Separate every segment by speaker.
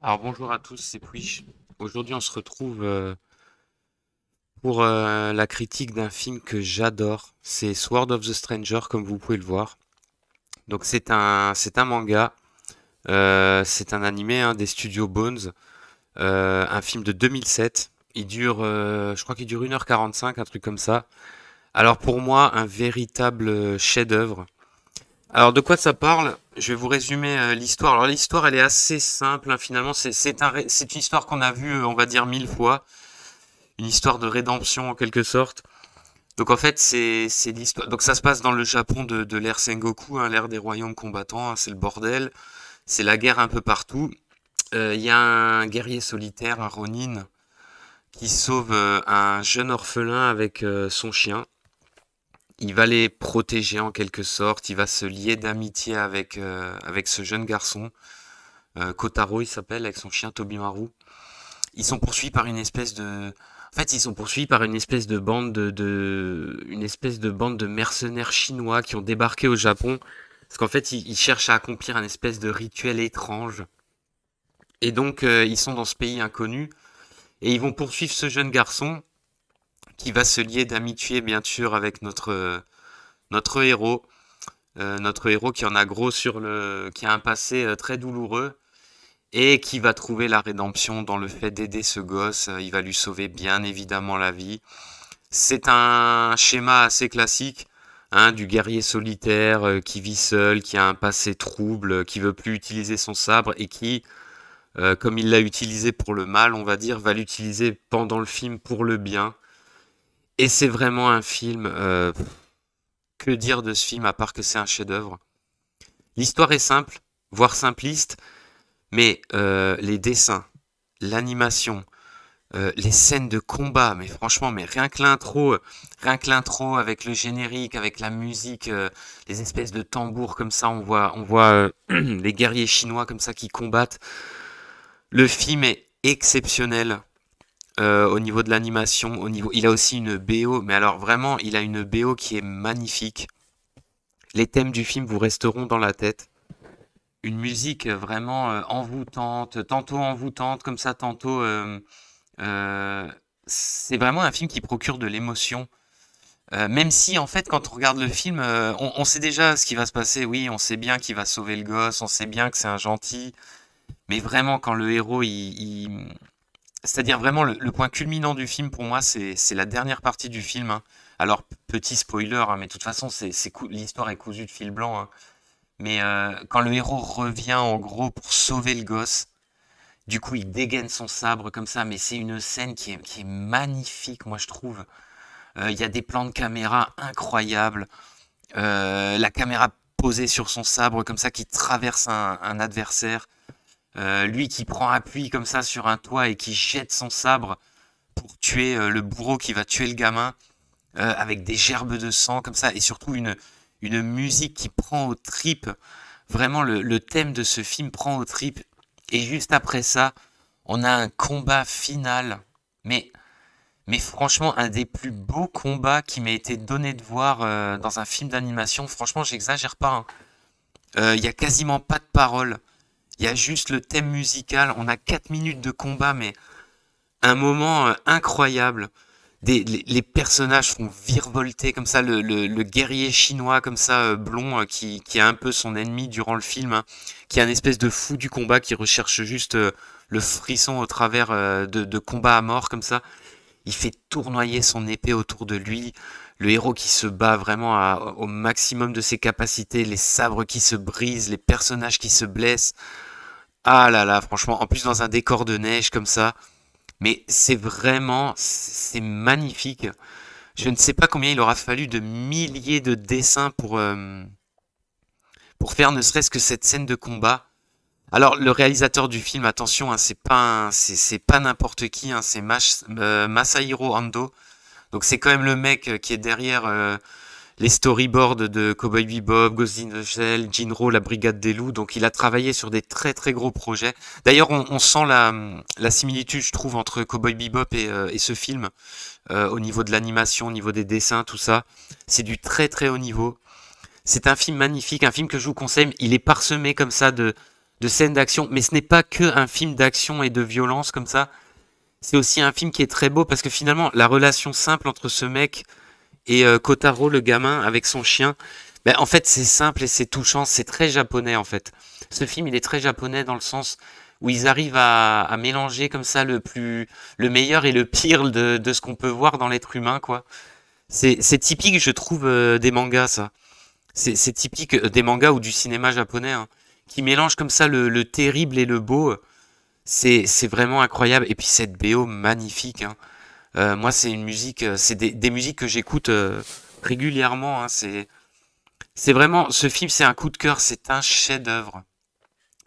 Speaker 1: Alors bonjour à tous, c'est Puish. Aujourd'hui on se retrouve pour la critique d'un film que j'adore. C'est Sword of the Stranger comme vous pouvez le voir. Donc c'est un manga, c'est un animé hein, des studios Bones, un film de 2007. Il dure, je crois qu'il dure 1h45, un truc comme ça. Alors pour moi un véritable chef-d'œuvre. Alors de quoi ça parle? Je vais vous résumer l'histoire. Alors l'histoire elle est assez simple hein, finalement. C'est une histoire qu'on a vue on va dire 1000 fois. Une histoire de rédemption en quelque sorte. Donc en fait c'est l'histoire. Donc ça se passe dans le Japon de l'ère Sengoku, hein, l'ère des royaumes combattants. Hein, c'est le bordel. C'est la guerre un peu partout. Il y a un guerrier solitaire, un Ronin, qui sauve un jeune orphelin avec son chien. Il va les protéger en quelque sorte. Il va se lier d'amitié avec ce jeune garçon. Kotaro il s'appelle, avec son chien Tobimaru. Ils sont poursuivis par une espèce de... En fait, ils sont poursuivis par une espèce de bande une espèce de bande de mercenaires chinois qui ont débarqué au Japon. Parce qu'en fait, ils cherchent à accomplir un espèce de rituel étrange. Et donc, ils sont dans ce pays inconnu. Et ils vont poursuivre ce jeune garçon qui va se lier d'amitié, bien sûr, avec notre héros. Notre héros qui en a gros qui a un passé très douloureux et qui va trouver la rédemption dans le fait d'aider ce gosse. Il va lui sauver bien évidemment la vie. C'est un schéma assez classique, hein, du guerrier solitaire qui vit seul, qui a un passé trouble, qui veut plus utiliser son sabre et qui, comme il l'a utilisé pour le mal, on va dire, va l'utiliser pendant le film pour le bien. Et c'est vraiment un film. Que dire de ce film à part que c'est un chef-d'œuvre? L'histoire est simple, voire simpliste, mais les dessins, l'animation, les scènes de combat, mais franchement, mais rien que l'intro avec le générique, avec la musique, les espèces de tambours comme ça, on voit les guerriers chinois comme ça qui combattent. Le film est exceptionnel au niveau de l'animation, il a aussi une BO, mais alors vraiment, il a une BO qui est magnifique. Les thèmes du film vous resteront dans la tête. Une musique vraiment envoûtante, tantôt envoûtante comme ça, tantôt euh, c'est vraiment un film qui procure de l'émotion. Même si en fait quand on regarde le film, on sait déjà ce qui va se passer. Oui, on sait bien qu'il va sauver le gosse, on sait bien que c'est un gentil. Mais vraiment quand le héros, c'est-à-dire vraiment le point culminant du film pour moi, c'est la dernière partie du film. Hein. Alors petit spoiler, hein, mais de toute façon l'histoire est cousue de fil blanc. Hein. Mais quand le héros revient en gros pour sauver le gosse, du coup il dégaine son sabre comme ça, mais c'est une scène qui est magnifique, moi je trouve. Il y a des plans de caméra incroyables. La caméra posée sur son sabre comme ça qui traverse un adversaire. Lui qui prend appui comme ça sur un toit et qui jette son sabre pour tuer le bourreau qui va tuer le gamin. Avec des gerbes de sang comme ça. Et surtout une musique qui prend aux tripes. Vraiment, le thème de ce film prend aux tripes. Et juste après ça, on a un combat final. Mais, mais franchement, un des plus beaux combats qui m'a été donné de voir dans un film d'animation. Franchement, j'exagère pas. Hein. Il y a quasiment pas de paroles. Il y a juste le thème musical. On a 4 minutes de combat, mais un moment incroyable. Les personnages font virevolter comme ça le guerrier chinois comme ça blond qui est un peu son ennemi durant le film, hein, qui est un espèce de fou du combat qui recherche juste le frisson au travers de combats à mort comme ça. Il fait tournoyer son épée autour de lui. Le héros qui se bat vraiment au maximum de ses capacités, les sabres qui se brisent, les personnages qui se blessent. Ah là là, franchement, en plus dans un décor de neige comme ça. Mais c'est magnifique. Je ne sais pas combien il aura fallu de milliers de dessins pour faire ne serait-ce que cette scène de combat. Alors, le réalisateur du film, attention, hein, c'est pas n'importe qui, hein, c'est Masahiro Ando. Donc c'est quand même le mec qui est derrière les storyboards de Cowboy Bebop, Ghost in the Shell, Jinro, la Brigade des Loups. Donc il a travaillé sur des très très gros projets. D'ailleurs, on sent la similitude, je trouve, entre Cowboy Bebop et ce film au niveau de l'animation, au niveau des dessins, tout ça. C'est du très très haut niveau. C'est un film magnifique, un film que je vous conseille. Il est parsemé comme ça de scènes d'action. Mais ce n'est pas que un film d'action et de violence comme ça. C'est aussi un film qui est très beau parce que finalement, la relation simple entre ce mec et Kotaro, le gamin, avec son chien, ben, en fait, c'est simple et c'est touchant. C'est très japonais, en fait. Ce film, il est très japonais dans le sens où ils arrivent à mélanger comme ça le meilleur et le pire de ce qu'on peut voir dans l'être humain, quoi. C'est typique, je trouve, des mangas, ça. C'est typique des mangas ou du cinéma japonais, hein, qui mélangent comme ça le terrible et le beau. C'est vraiment incroyable. Et puis cette BO magnifique, hein. Moi, c'est une musique, c'est des musiques que j'écoute régulièrement, hein. C'est vraiment, ce film, c'est un coup de cœur, c'est un chef-d'œuvre.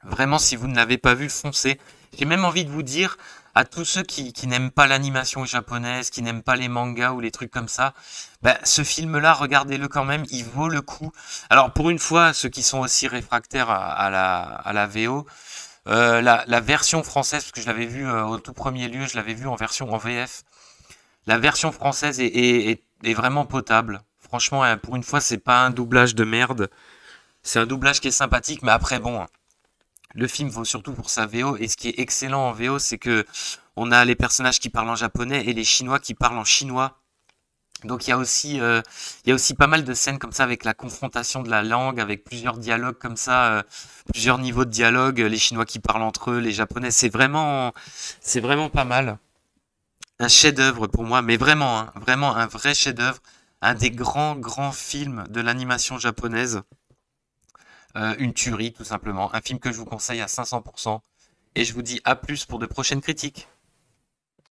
Speaker 1: Vraiment, si vous ne l'avez pas vu, foncez. J'ai même envie de vous dire à tous ceux qui n'aiment pas l'animation japonaise, qui n'aiment pas les mangas ou les trucs comme ça, bah, ce film-là, regardez-le quand même, il vaut le coup. Alors, pour une fois, ceux qui sont aussi réfractaires à la VO, la version française, parce que je l'avais vu au tout premier lieu, je l'avais vu en version en VF. La version française est vraiment potable. Franchement, pour une fois, c'est pas un doublage de merde. C'est un doublage qui est sympathique, mais après, bon, hein, le film vaut surtout pour sa VO. Et ce qui est excellent en VO, c'est que on a les personnages qui parlent en japonais et les Chinois qui parlent en chinois. Donc il y a aussi pas mal de scènes comme ça avec la confrontation de la langue, avec plusieurs dialogues comme ça, plusieurs niveaux de dialogue, les Chinois qui parlent entre eux, les Japonais. C'est vraiment pas mal. Un chef-d'œuvre pour moi, mais vraiment, hein, vraiment un vrai chef-d'œuvre, un des grands films de l'animation japonaise. Une tuerie tout simplement, un film que je vous conseille à 500%. Et je vous dis à plus pour de prochaines critiques.